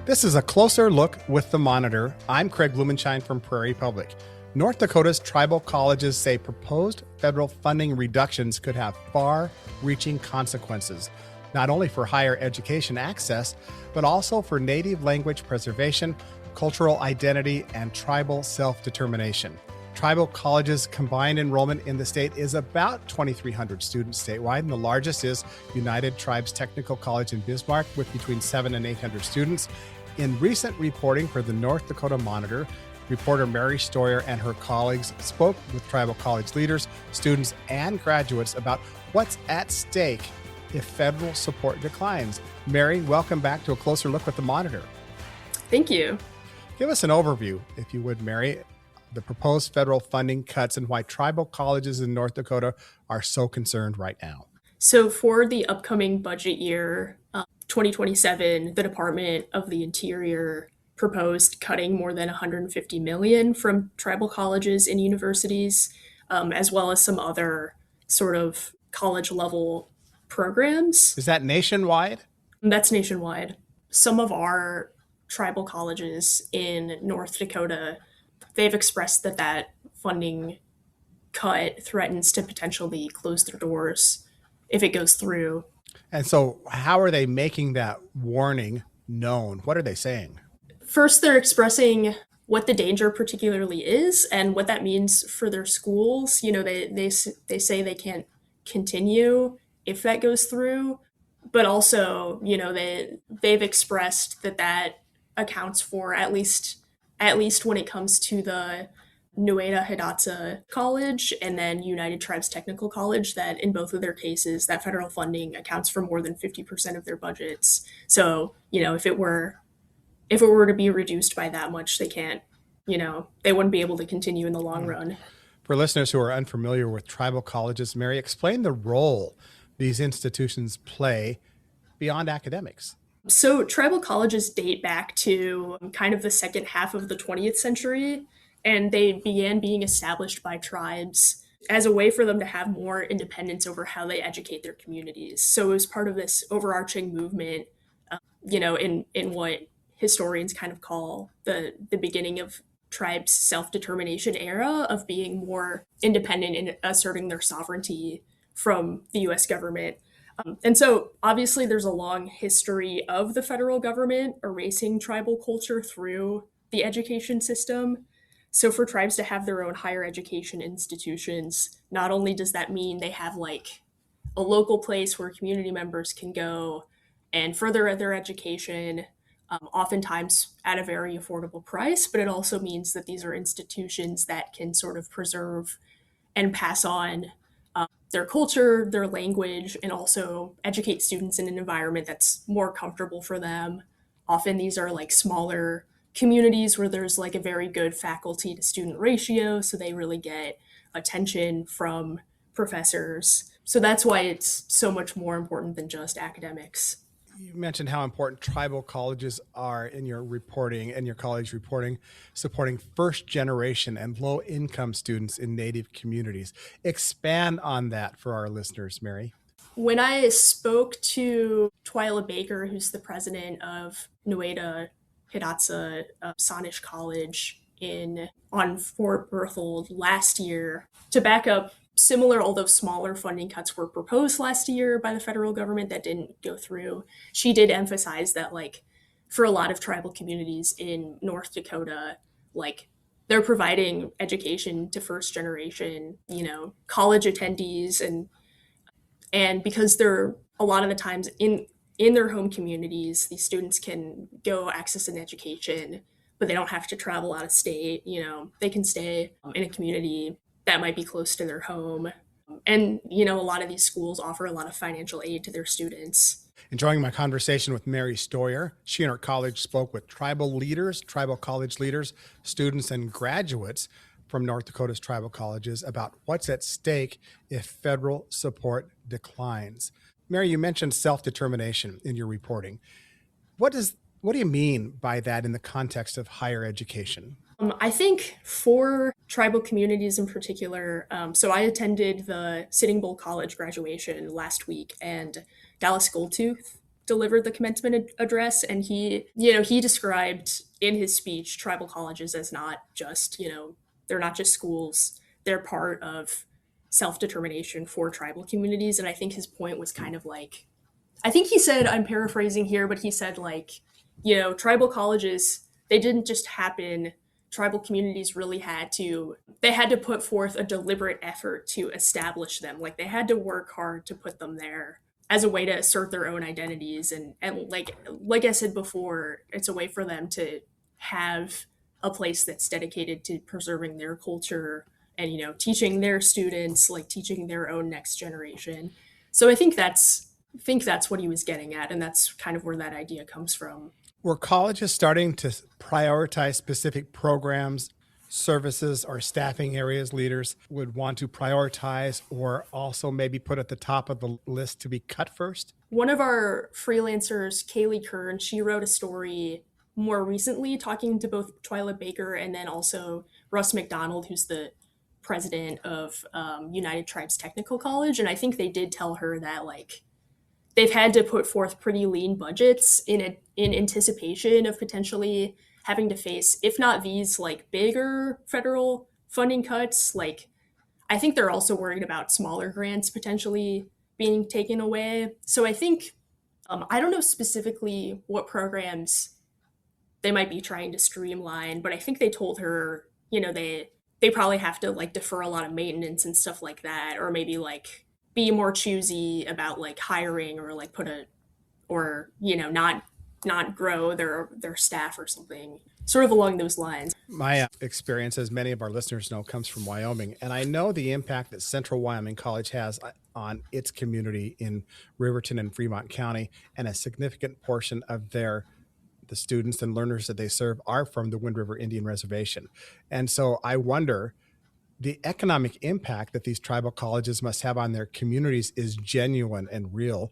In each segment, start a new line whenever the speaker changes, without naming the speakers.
This is a closer look with the Monitor. I'm Craig Blumenshine from Prairie Public. North Dakota's tribal colleges say proposed federal funding reductions could have far-reaching consequences, not only for higher education access, but also for native language preservation, cultural identity, and tribal self-determination. Tribal colleges' combined enrollment in the state is about 2,300 students statewide, and the largest is United Tribes Technical College in Bismarck with between 700 and 800 students. In recent reporting for the North Dakota Monitor, reporter Mary Stoyer and her colleagues spoke with tribal college leaders, students, and graduates about what's at stake if federal support declines. Mary, welcome back to A Closer Look with the Monitor.
Thank you.
Give us an overview, if you would, Mary, the proposed federal funding cuts and why tribal colleges in North Dakota are so concerned right now.
So for the upcoming budget year, 2027, the Department of the Interior proposed cutting more than $150 million from tribal colleges and universities, as well as some other sort of college level programs.
Is that nationwide?
That's nationwide. Some of our tribal colleges in North Dakota, they've expressed that funding cut threatens to potentially close their doors if it goes through.
And so how are they making that warning known? What are they saying?
First, they're expressing what the danger particularly is and what that means for their schools. You know, they say they can't continue if that goes through, but also, you know, they've expressed that accounts for at least when it comes to the Nueda Hidatsa College and then United Tribes Technical College, that in both of their cases, that federal funding accounts for more than 50% of their budgets. So, you know, if it were to be reduced by that much, they can't, you know, they wouldn't be able to continue in the long run.
For listeners who are unfamiliar with tribal colleges, Mary, explain the role these institutions play beyond academics.
So tribal colleges date back to kind of the second half of the 20th century, and they began being established by tribes as a way for them to have more independence over how they educate their communities. So it was part of this overarching movement, you know, in what historians kind of call the beginning of tribes' self-determination era of being more independent and asserting their sovereignty from the US government. And so obviously there's a long history of the federal government erasing tribal culture through the education system. So for tribes to have their own higher education institutions, not only does that mean they have like a local place where community members can go and further their education, oftentimes at a very affordable price, but it also means that these are institutions that can sort of preserve and pass on their culture, their language, and also educate students in an environment that's more comfortable for them. Often these are like smaller communities where there's like a very good faculty to student ratio, so they really get attention from professors. So that's why it's so much more important than just academics.
You mentioned how important tribal colleges are in your reporting and your colleagues reporting, supporting first generation and low income students in Native communities. Expand on that for our listeners, Mary.
When I spoke to Twyla Baker, who's the president of Nueda Hidatsa Sanish College on Fort Berthold last year, to back up, similar, although smaller funding cuts were proposed last year by the federal government that didn't go through. She did emphasize that, like, for a lot of tribal communities in North Dakota, like, they're providing education to first generation, you know, college attendees, and because they're a lot of the times in their home communities, these students can go access an education, but they don't have to travel out of state. You know, they can stay in a community that might be close to their home. And, you know, a lot of these schools offer a lot of financial aid to their students.
Enjoying my conversation with Mary Stoyer. She and her college spoke with tribal leaders, tribal college leaders, students, and graduates from North Dakota's tribal colleges about what's at stake if federal support declines. Mary, you mentioned self-determination in your reporting. What do you mean by that in the context of higher education?
I think for tribal communities in particular, so I attended the Sitting Bull College graduation last week, and Dallas Goldtooth delivered the commencement address, and he described in his speech tribal colleges as not just, they're not just schools, they're part of self-determination for tribal communities. And I think his point was kind of like, I think he said, I'm paraphrasing here, but he said like, tribal colleges, they didn't just happen. Tribal communities really they had to put forth a deliberate effort to establish them. Like they had to work hard to put them there as a way to assert their own identities. And like I said before, it's a way for them to have a place that's dedicated to preserving their culture and, teaching their students, like teaching their own next generation. So I think that's what he was getting at, and that's kind of where that idea comes from.
Were colleges starting to prioritize specific programs, services, or staffing areas leaders would want to prioritize or also maybe put at the top of the list to be cut first?
One of our freelancers, Kaylee Kern, she wrote a story more recently talking to both Twyla Baker and then also Russ McDonald, who's the president of United Tribes Technical College. And I think they did tell her that like they've had to put forth pretty lean budgets in anticipation of potentially having to face, if not these like bigger federal funding cuts, like I think they're also worried about smaller grants potentially being taken away. So I think I don't know specifically what programs they might be trying to streamline, but I think they told her, they probably have to like defer a lot of maintenance and stuff like that, or maybe like be more choosy about like hiring or like not grow their staff or something, sort of along those lines.
My experience, as many of our listeners know, comes from Wyoming, and I know the impact that Central Wyoming College has on its community in Riverton and Fremont County, and a significant portion of the students and learners that they serve are from the Wind River Indian Reservation. And so I wonder, the economic impact that these tribal colleges must have on their communities is genuine and real.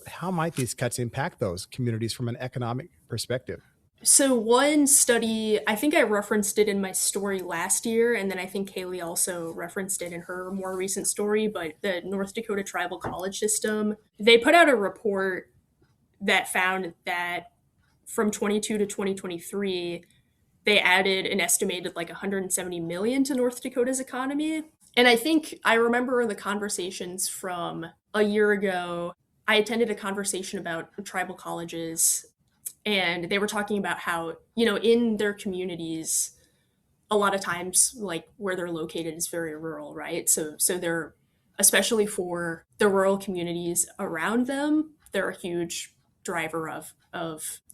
How might these cuts impact those communities from an economic perspective?
So one study, I think I referenced it in my story last year, and then I think Kaylee also referenced it in her more recent story, but the North Dakota Tribal College System, they put out a report that found that from 22 to 2023, they added an estimated like 170 million to North Dakota's economy. And I think I remember the conversations from a year ago. I attended a conversation about tribal colleges, and they were talking about how, in their communities, a lot of times like where they're located is very rural, right? So they're, especially for the rural communities around them, they're a huge driver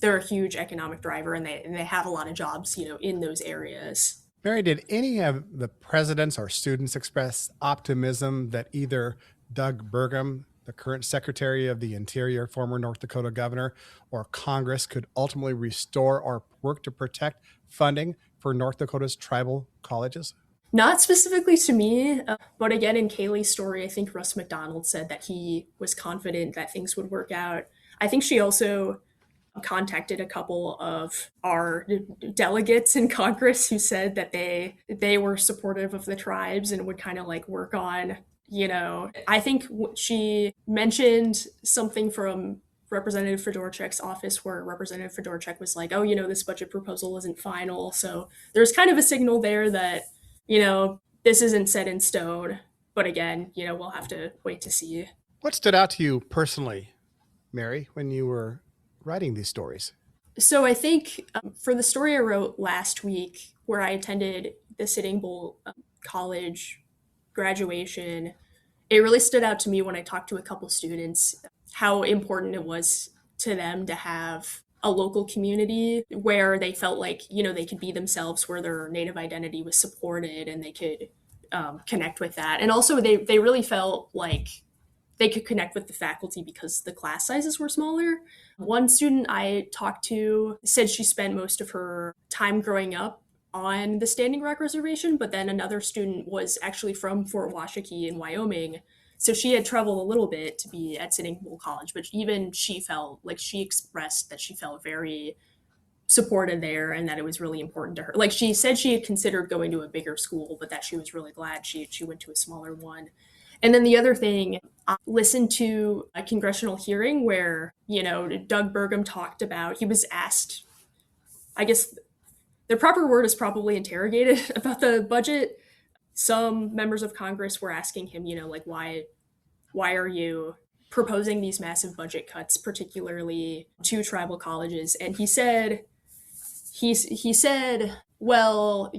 they're a huge economic driver, and they have a lot of jobs, in those areas.
Mary, did any of the presidents or students express optimism that either Doug Burgum, the current Secretary of the Interior, former North Dakota governor, or Congress could ultimately restore or work to protect funding for North Dakota's tribal colleges?
Not specifically to me, but again, in Kaylee's story, I think Russ McDonald said that he was confident that things would work out. I think she also contacted a couple of our delegates in Congress who said that they were supportive of the tribes and would kind of like work on, I think she mentioned something from Representative Fedorchak's office where Representative Fedorchak was like, oh, this budget proposal isn't final. So there's kind of a signal there that, this isn't set in stone. But again, we'll have to wait to see.
What stood out to you personally, Mary, when you were writing these stories?
So I think for the story I wrote last week, where I attended the Sitting Bull College graduation, it really stood out to me when I talked to a couple students how important it was to them to have a local community where they felt like, they could be themselves, where their Native identity was supported and they could connect with that. And also they really felt like they could connect with the faculty because the class sizes were smaller. One student I talked to said she spent most of her time growing up on the Standing Rock Reservation, but then another student was actually from Fort Washakie in Wyoming. So she had traveled a little bit to be at Sitting Bull College, but even she felt like, she expressed that she felt very supported there and that it was really important to her. Like she said she had considered going to a bigger school, but that she was really glad she went to a smaller one. And then the other thing listened to a congressional hearing where, Doug Burgum talked about, he was asked, I guess the proper word is probably interrogated about the budget. Some members of Congress were asking him, like, why are you proposing these massive budget cuts, particularly to tribal colleges? And he said, well,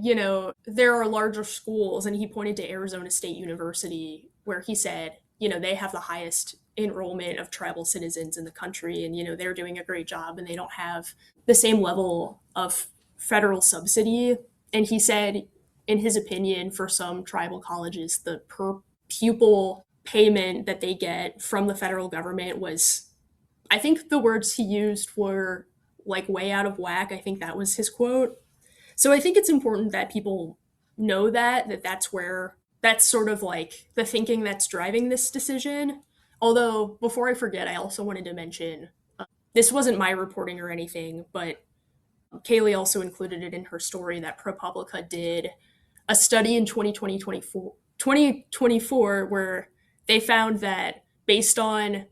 there are larger schools, and he pointed to Arizona State University, where he said, they have the highest enrollment of tribal citizens in the country, and they're doing a great job, and they don't have the same level of federal subsidy. And he said, in his opinion, for some tribal colleges, the per pupil payment that they get from the federal government was, I think the words he used were like way out of whack. I think that was his quote. So I think it's important that people know that's sort of like the thinking that's driving this decision. Although, before I forget, I also wanted to mention this wasn't my reporting or anything, but Kaylee also included it in her story that ProPublica did a study in 2024 where they found that based on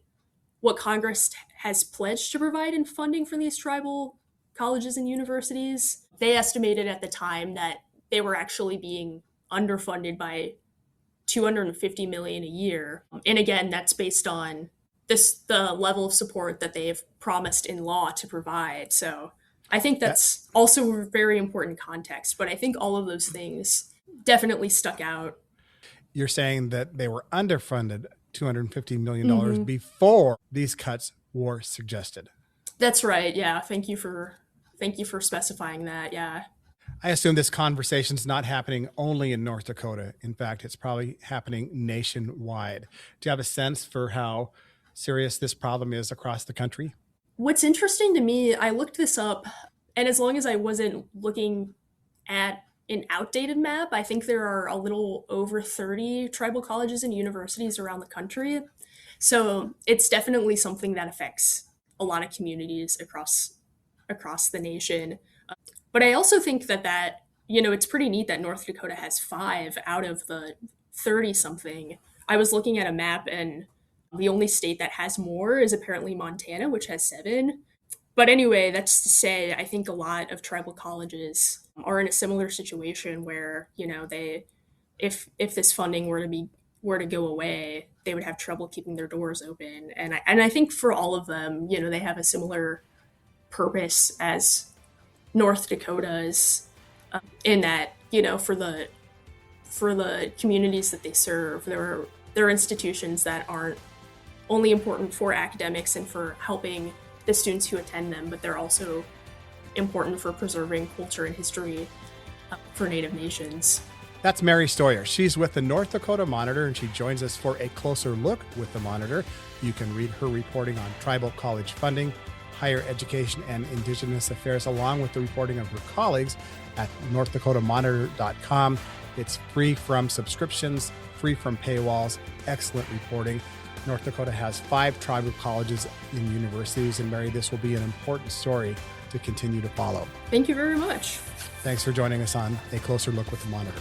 what Congress has pledged to provide in funding for these tribal colleges and universities, they estimated at the time that they were actually being underfunded by $250 million a year. And again, that's based on the level of support that they've promised in law to provide. So I think that's also a very important context. But I think all of those things definitely stuck out.
You're saying that they were underfunded $250 million before these cuts were suggested.
That's right. Yeah. Thank you for specifying that. Yeah.
I assume this conversation's not happening only in North Dakota. In fact, it's probably happening nationwide. Do you have a sense for how serious this problem is across the country?
What's interesting to me, I looked this up, and as long as I wasn't looking at an outdated map, I think there are a little over 30 tribal colleges and universities around the country. So it's definitely something that affects a lot of communities across the nation. But I also think that it's pretty neat that North Dakota has 5 out of the 30 something. I was looking at a map, and the only state that has more is apparently Montana, which has 7. But anyway, that's to say, I think a lot of tribal colleges are in a similar situation where, if this funding were to go away, they would have trouble keeping their doors open. And I think for all of them, they have a similar purpose as North Dakota's, in that, for the communities that they serve, there are institutions that aren't only important for academics and for helping the students who attend them, but they're also important for preserving culture and history for Native nations.
That's Mary Stoyer. She's with the North Dakota Monitor, and she joins us for a closer look with the Monitor. You can read her reporting on tribal college funding, higher education, and Indigenous affairs, along with the reporting of her colleagues at northdakotamonitor.com. It's free from subscriptions, free from paywalls, excellent reporting. North Dakota has 5 tribal colleges and universities, and Mary, this will be an important story to continue to follow.
Thank you very much.
Thanks for joining us on A Closer Look with the Monitor.